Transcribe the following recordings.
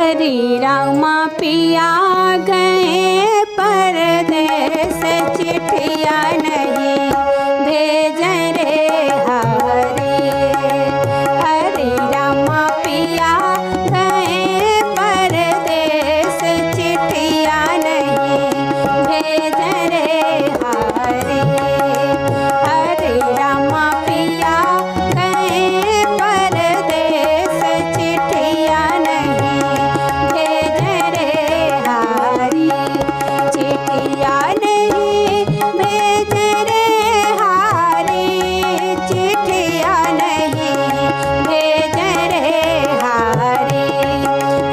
हरी रामा पिया गए परदेस, चिट्ठिया नहीं भेज रे हरी। हरी रामा पिया गए परदेस, चिट्ठिया नहीं भेज रे हरी। हरी रामा पिया गए परदेस, चिट्ठिया नहीं भेज रे हरी। चिट्ठिया नहीं भेज रे हरी, चिट्ठिया नहीं भेज रे हरी।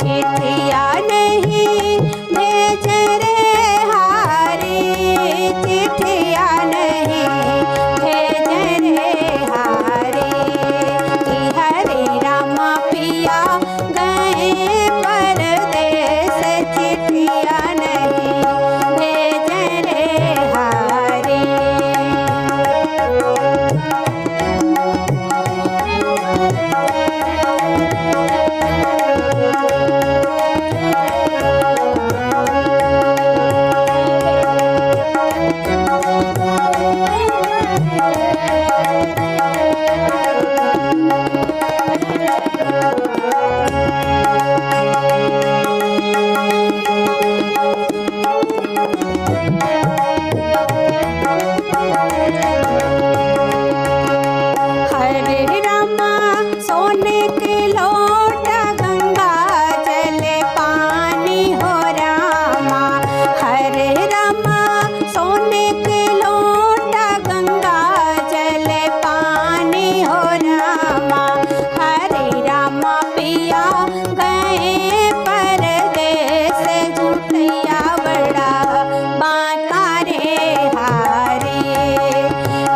चिट्ठिया नहीं भेज रे हरी, चिट्ठिया नहीं भेज रे हरी। कि हरी रामा पिया गए परदेस, चिट्ठिया नहीं भेज रे हरी। हरे रामा सोने के लोटा, गंगा जल पानी हो रामा। हरे रामा सोने के लोटा, गंगा जल पानी हो रामा। हरे रामा पिया गए परदेस, झूठिया बड़ा बांका रे हरी।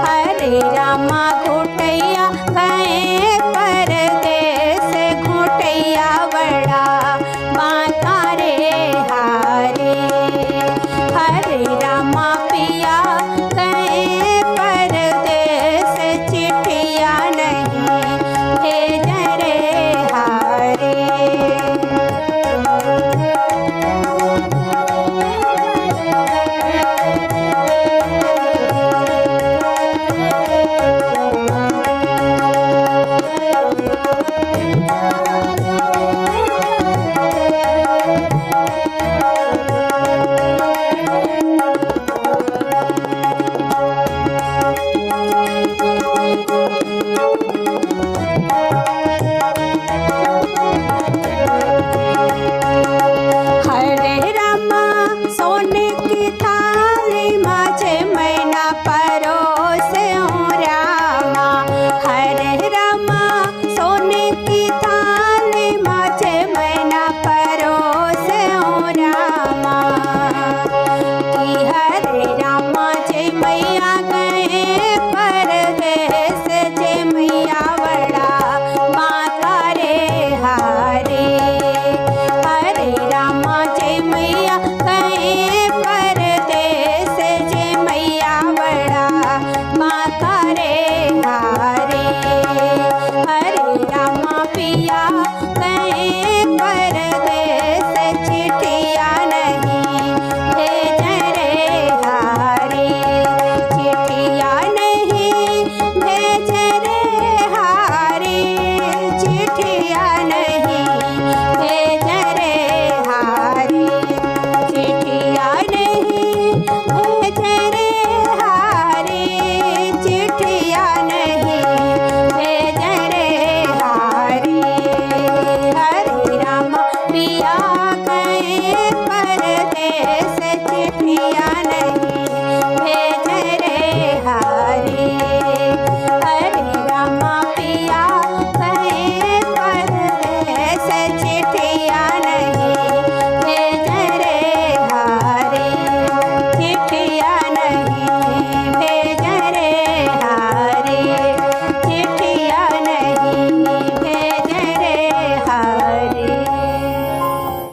हरे रामा घोटैया गए परदेस, घोटैया बड़ा बांका रे हरी। हरे रामा पिया गए परदेस, चिट्ठिया नहीं भेज रे हरी। हरे रामा सोने की थाली, माझे मैना परोसे हो रामा। हरे रामा सोने की थाली, माझे मैना परोसे हो रामा। कि हरे रामा जय मैया गए परदेस, जय मैया बड़ा बांका रे हरी। हरे रामा जय मैया गए परदेस, जय मैया बड़ा बांका रे हरी। हरे रामा पिया गए परदेस, चिट्ठिया नहीं भेज रे हरी। चिट्ठिया नहीं भेज रे हरी, चिट्ठिया नहीं भेज रे हरी। चिट्ठिया नहीं भेज रे हरी, चिट्ठिया नहीं भेज रे हरी। हरे रामा पिया गए परदेस, चिट्ठिया नहीं भेज रे हरी।